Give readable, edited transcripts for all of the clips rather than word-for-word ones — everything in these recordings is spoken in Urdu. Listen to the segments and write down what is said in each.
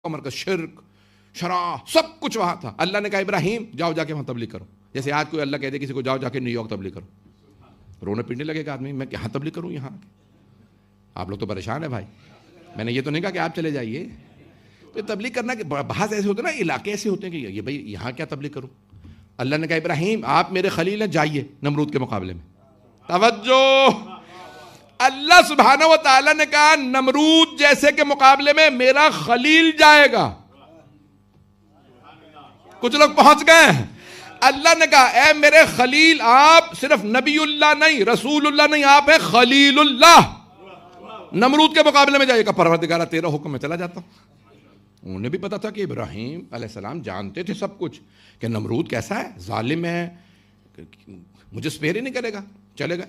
کا مرکز، شرک شرع سب کچھ وہاں تھا. اللہ نے کہا ابراہیم جاؤ جا کے وہاں تبلیغ کرو. جیسے آج کوئی اللہ کہہ دے کسی کو جاؤ جا کے نیو یارک تبلیغ کرو, رونے پیٹنے لگے گا آدمی, میں کہاں تبلیغ کروں یہاں. آپ لوگ تو پریشان ہیں بھائی. میں نے یہ تو نہیں کہا کہ آپ چلے جائیے, تو تبلیغ کرنا کہ بحث ایسے ہوتے ہیں نا, علاقے ایسے ہوتے ہیں کہ یہ بھائی یہاں کیا تبلیغ کروں. اللہ نے کہا ابراہیم آپ میرے خلیل ہیں, جائیے نمرود کے مقابلے میں. توجہ, اللہ سبحانہ و تعالیٰ نے کہا نمرود جیسے کے مقابلے میں میرا خلیل جائے گا. کچھ لوگ پہنچ گئے ہیں. اللہ نے کہا اے میرے خلیل, آپ صرف نبی اللہ نہیں, رسول اللہ نہیں, آپ ہیں خلیل اللہ. نمرود کے مقابلے میں جائے گا. پروردگارہ تیرا حکم میں چلا جاتا ہوں. انہیں بھی پتا تھا کہ ابراہیم علیہ السلام جانتے تھے سب کچھ, کہ نمرود کیسا ہے, ظالم ہے, مجھے سپیئر ہی نہیں کرے گا. چلے گئے.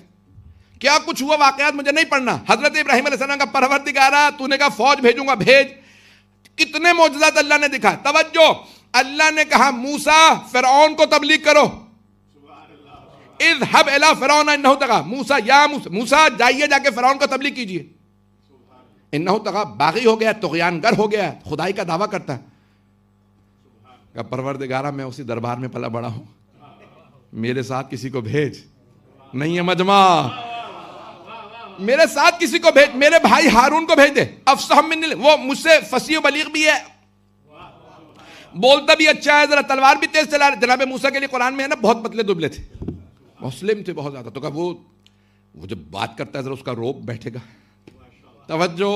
کیا کچھ ہوا واقعات مجھے نہیں پڑھنا. حضرت ابراہیم علیہ السلام کا پروردگارہ تو نے کہا فوج بھیجوں گا, بھیج. کتنے معجزات اللہ نے دکھا. توجہ, اللہ نے کہا موسیٰ فرعون کو تبلیغ کرو. اذهب الى فرعون انه طغى. موسیٰ یا موسیٰ جائیے جا کے فرعون کو تبلیغ کیجیے. انه طغى, باغی ہو گیا, طغیان گر ہو گیا, خدائی کا دعویٰ کرتا ہے. کہ پروردگارہ میں اسی دربار میں پلا بڑا ہوں, میرے ساتھ کسی کو بھیج. نہیں ہے مجمع, میرے ساتھ کسی کو بھیج, میرے بھائی ہارون کو بھیج دے. افصح منی, وہ مجھ سے فصیح و بلیغ بھی ہے, بولتا بھی اچھا ہے, ذرا تلوار بھی تیز چلا. جناب موسیٰ کے لیے قرآن میں ہے نا بہت پتلے دبلے تھے, مسلم تھے بہت زیادہ. تو کہا وہ جب بات کرتا ہے ذرا اس کا روب بیٹھے گا. توجہ,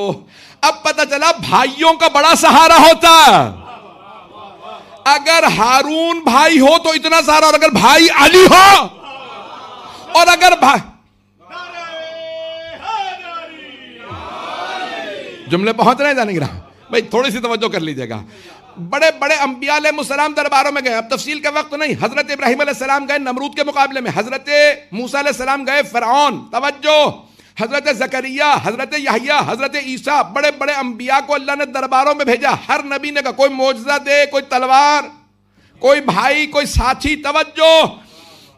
اب پتہ چلا بھائیوں کا بڑا سہارا ہوتا. اگر ہارون بھائی ہو تو اتنا سہارا, اور اگر بھائی علی ہو, اور اگر بھائی, جملے پہنچ رہے ہیں جانے گرا بھائی, تھوڑی سی توجہ کر لیجئے گا. بڑے بڑے انبیاء علیہ السلام درباروں میں گئے. اب تفصیل کا وقت نہیں. حضرت ابراہیم علیہ السلام گئے نمرود کے مقابلے میں, حضرت موسیٰ علیہ السلام گئے فرعون. توجہ, حضرت زکریا, حضرت یحییٰ, حضرت عیسیٰ, بڑے بڑے انبیاء کو اللہ نے درباروں میں بھیجا. ہر نبی نے کہا کوئی معجزہ دے, کوئی تلوار, کوئی بھائی, کوئی ساتھی. توجہ,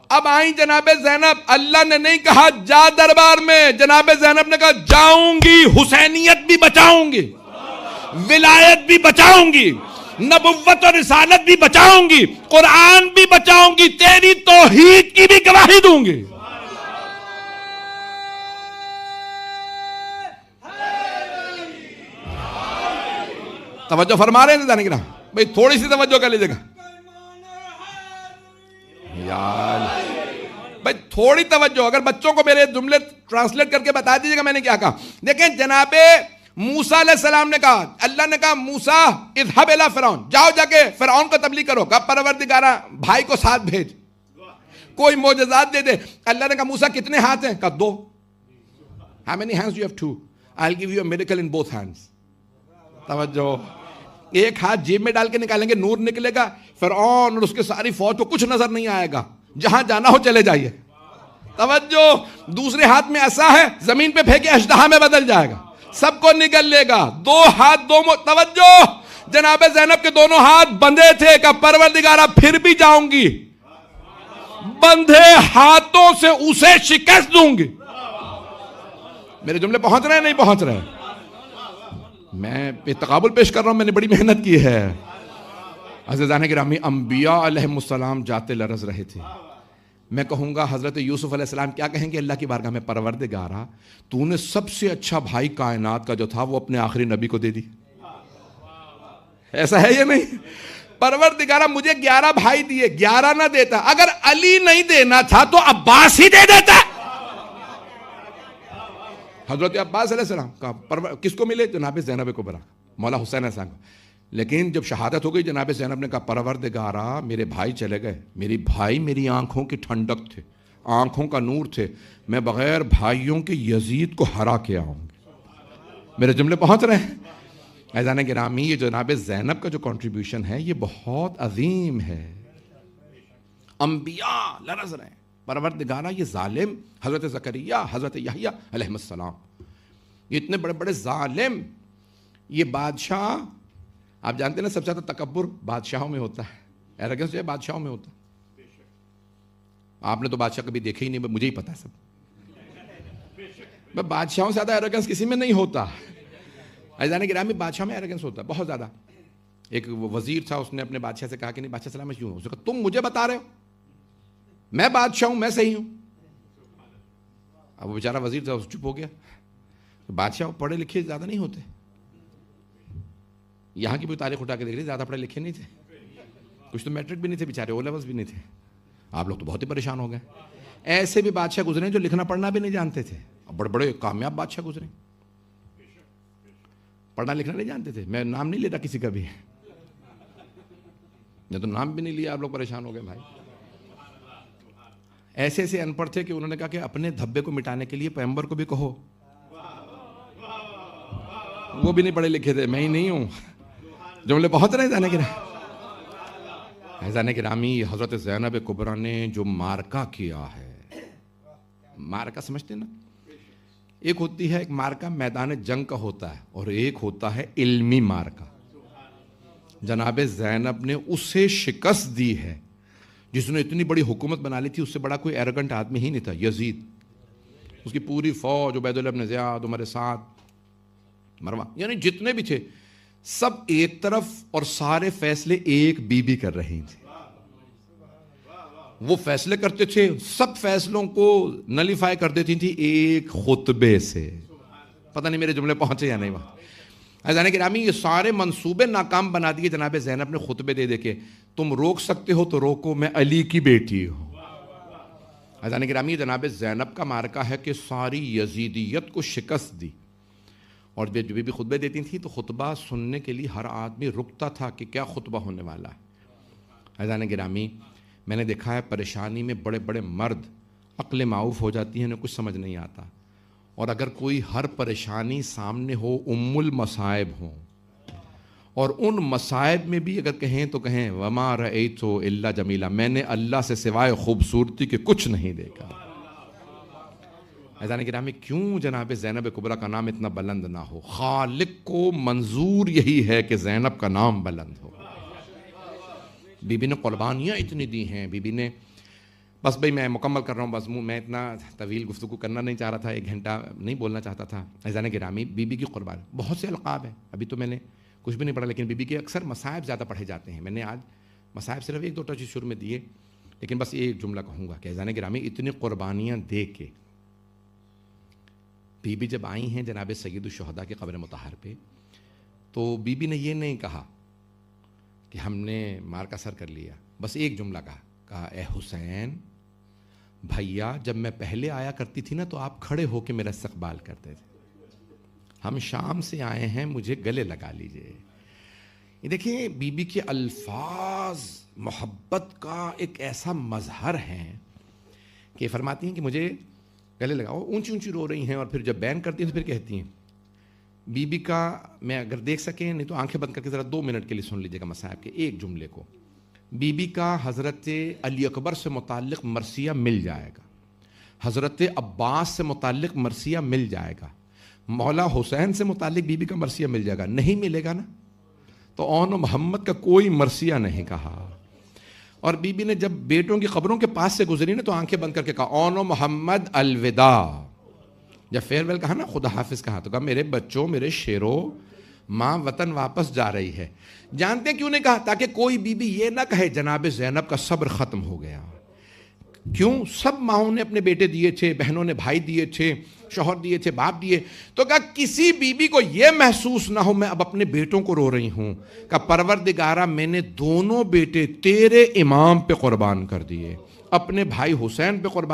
اب آئیں جناب زینب. اللہ نے نہیں کہا جا دربار میں, جناب زینب نے کہا جاؤں گی, حسینیت بھی بچاؤں گی, ولایت بھی بچاؤں گی, نبوت اور رسالت بھی بچاؤں گی, قرآن بھی بچاؤں گی, تیری توحید کی بھی گواہی دوں گی. توجہ فرما رہے ہیں جانے گرا بھائی, تھوڑی سی توجہ کر لیجیے گا یار بھائی, تھوڑی توجہ. اگر بچوں کو میرے جملے ٹرانسلیٹ کر کے بتا دیجیے گا میں نے کیا کہا. دیکھیں جناب موسیٰ علیہ السلام نے کہا, اللہ نے کہا موسیٰ اذهب الى فرعون, جاؤ جا کے فرعون کو تبلیغ کرو. کہا پروردگارہ بھائی کو ساتھ بھیج, کوئی معجزات دے دے. اللہ نے کہا موسیٰ کتنے ہاتھ ہیں؟ کہا 2. How many hands you have? 2. I'll give you a miracle in both hands. توجہ, ایک ہاتھ جیب میں ڈال کے نکالیں گے, نور نکلے گا. فرعون اور اس کے ساری فوج کو کچھ نظر نہیں آئے گا, جہاں جانا ہو چلے جائیے. توجہ, دوسرے ہاتھ میں ایسا ہے زمین پہ پھینکے اژدہا میں بدل جائے گا, سب کو نگل لے گا. 2 ہاتھ 2 توجہ, جناب زینب کے دونوں ہاتھ بندھے تھے. کہ پروردگارہ پھر بھی جاؤں گی, بندھے ہاتھوں سے اسے شکست دوں گی. میرے جملے پہنچ رہے ہیں نہیں پہنچ رہے؟ میں تقابل پیش کر رہا ہوں, میں نے بڑی محنت کی ہے. عزیزان گرامی, انبیاء علیہ السلام جاتے لرز رہے تھے. میں کہوں گا حضرت یوسف علیہ السلام کیا کہیں گے اللہ کی بارگاہ میں, پروردگارہ تو نے سب سے اچھا بھائی کائنات کا جو تھا وہ اپنے آخری نبی کو دے دی. ایسا ہے یہ نہیں؟ پروردگارہ مجھے 11 بھائی دیے, 11 نہ دیتا, اگر علی نہیں دینا تھا تو عباس ہی دے دیتا. حضرت عباس علیہ السلام کا کس کو ملے؟ جناب زینب کبریٰ, مولا حسین علیہ السلام. لیکن جب شہادت ہو گئی جناب زینب نے کہا پروردگارہ میرے بھائی چلے گئے, میری بھائی میری آنکھوں کی ٹھنڈک تھے, آنکھوں کا نور تھے, میں بغیر بھائیوں کے یزید کو ہرا کے آؤں گی. میرے جملے پہنچ رہے ہیں؟ عزیزان گرامی, یہ جناب زینب کا جو کنٹریبیوشن ہے یہ بہت عظیم ہے. انبیاء لرز رہے ہیں, پروردگارہ یہ ظالم, حضرت زکریا, حضرت یحییٰ علیہ السلام, یہ اتنے بڑے بڑے ظالم, یہ بادشاہ. آپ جانتے ہیں نا سب سے زیادہ تکبر بادشاہوں میں ہوتا ہے, ایروگنس جو ہے بادشاہوں میں ہوتا ہے. آپ نے تو بادشاہ کبھی دیکھے ہی نہیں, مجھے ہی پتا ہے سب. بادشاہوں سے زیادہ ایروگنس کسی میں نہیں ہوتا. عزیزان گرامی, بادشاہ میں ایروگنس ہوتا ہے بہت زیادہ. ایک وزیر تھا, اس نے اپنے بادشاہ سے کہا کہ نہیں بادشاہ سلامت کیوں ہوں؟ اس نے کہا تم مجھے بتا رہے ہو, میں بادشاہ ہوں, میں صحیح ہوں. اب وہ بیچارہ وزیر تھا, اس چپ ہو گیا. بادشاہ پڑھے لکھے زیادہ نہیں ہوتے, یہاں کی بھی تاریخ اٹھا کے دیکھ رہی, زیادہ پڑھے لکھے نہیں تھے, کچھ تو میٹرک بھی نہیں تھے بیچارے, او لیولز بھی نہیں تھے. آپ لوگ تو بہت ہی پریشان ہو گئے. ایسے بھی بادشاہ گزرے جو لکھنا پڑھنا بھی نہیں جانتے تھے, بڑے بڑے کامیاب بادشاہ گزرے, پڑھنا لکھنا نہیں جانتے تھے. میں نام نہیں لیتا کسی کا بھی, میں تو نام بھی نہیں لیا, آپ لوگ پریشان ہو گئے بھائی. ایسے ایسے ان پڑھ تھے کہ انہوں نے کہا کہ اپنے دھبے کو مٹانے کے لیے پیغمبر کو بھی کہو. وہ بھی نہیں پڑھے لکھے تھے, میں ہی نہیں ہوں. جملے بہت رہے جانے کے حضرت گرامی, حضرت زینب کبریٰ نے جو مارکا کیا ہے, مارکا سمجھتے نا, ایک ہوتی ہے ایک مارکا میدان جنگ کا ہوتا ہے, اور ایک ہوتا ہے علمی مارکا. جناب زینب نے اسے شکست دی ہے جس نے اتنی بڑی حکومت بنا لی تھی. اس سے بڑا کوئی ایروگنٹ آدمی ہی نہیں تھا, یزید. اس کی پوری فوج, عبید اللہ بن زیاد, عمر سعد, مروان, یعنی جتنے بھی تھے سب ایک طرف, اور سارے فیصلے ایک بی بی کر رہی تھی. وہ فیصلے کرتے تھے, سب فیصلوں کو نلیفائی کر دیتی تھی ایک خطبے سے. پتہ نہیں میرے جملے پہنچے یا نہیں وہاں. عزیزان گرامی, یہ سارے منصوبے ناکام بنا دیے جناب زینب نے خطبے دے دے کے. تم روک سکتے ہو تو روکو, میں علی کی بیٹی ہوں. عزیزان گرامی, جناب زینب کا مارکا ہے کہ ساری یزیدیت کو شکست دی. اور جب بھی خطبے دیتی تھی تو خطبہ سننے کے لیے ہر آدمی رکتا تھا کہ کیا خطبہ ہونے والا ہے. عزیزان گرامی, میں نے دیکھا ہے پریشانی میں بڑے بڑے مرد عقل معاف ہو جاتی ہیں, انہیں کچھ سمجھ نہیں آتا. اور اگر کوئی ہر پریشانی سامنے ہو, ام المصائب ہوں, اور ان مصائب میں بھی اگر کہیں تو کہیں وما رأیت الا جمیلا, میں نے اللہ سے سوائے خوبصورتی کے کچھ نہیں دیکھا. عزیزان گرامی, کیوں جناب زینب کبریٰ کا نام اتنا بلند نہ ہو؟ خالق کو منظور یہی ہے کہ زینب کا نام بلند ہو. بی بی نے قربانیاں اتنی دی ہیں. بی بی نے, بس بھائی میں مکمل کر رہا ہوں, بس میں اتنا طویل گفتگو کرنا نہیں چاہ رہا تھا, 1 گھنٹہ نہیں بولنا چاہتا تھا. عزیزان گرامی, بی بی کی قربانی, بہت سے القاب ہیں, ابھی تو میں نے کچھ بھی نہیں پڑھا, لیکن بی بی کے اکثر مصائب زیادہ پڑھے جاتے ہیں. میں نے آج مصائب صرف 1-2 چیز شروع میں دیے, لیکن بس ایک جملہ کہوں گا کہ عزیزان گرامی, اتنی قربانیاں دے کے بی بی جب آئی ہیں جناب سید الشہداء کے قبر مطہر پہ, تو بی بی نے یہ نہیں کہا کہ ہم نے مار کا سر کر لیا, بس ایک جملہ کہا اے حسین بھیا, جب میں پہلے آیا کرتی تھی نا تو آپ کھڑے ہو کے میرا استقبال کرتے تھے, ہم شام سے آئے ہیں, مجھے گلے لگا لیجئے. یہ دیکھیں, بی بی کے الفاظ محبت کا ایک ایسا مظہر ہیں کہ فرماتی ہیں کہ مجھے گلے لگاؤ. اونچی اونچی رو رہی ہیں, اور پھر جب بیان کرتی ہیں تو پھر کہتی ہیں. بی بی کا, میں اگر دیکھ سکیں, نہیں تو آنکھیں بند کر کے ذرا 2 منٹ کے لیے سن لیجیے گا مصائب کے ایک جملے کو. بی بی کا حضرت علی اکبر سے متعلق مرثیہ مل جائے گا, حضرت عباس سے متعلق مرثیہ مل جائے گا, مولا حسین سے متعلق بی بی کا مرثیہ مل جائے گا. نہیں ملے گا نا تو اون و محمد کا کوئی مرثیہ نہیں کہا. اور بی بی نے جب بیٹوں کی قبروں کے پاس سے گزری نا تو آنکھیں بند کر کے کہا اون و محمد الوداع. جب فیئر ویل کہا نا, خدا حافظ کہا, تو کہا میرے بچوں, میرے شیروں, ماں وطن واپس جا رہی ہے. جانتے ہیں کیوں نہیں کہا؟ تاکہ کوئی بی بی یہ نہ کہے جناب زینب کا صبر ختم ہو گیا. کیوں؟ سب ماؤں نے اپنے بیٹے دیے تھے, بہنوں نے بھائی دیے تھے, شوہر دیے تھے, باپ دیے. تو کہا کسی بی بی کو یہ محسوس نہ ہو میں اب اپنے بیٹوں کو رو رہی ہوں. کہا پروردگارہ, میں نے دونوں بیٹے تیرے امام پہ قربان کر دیے, اپنے بھائی حسین پہ قربان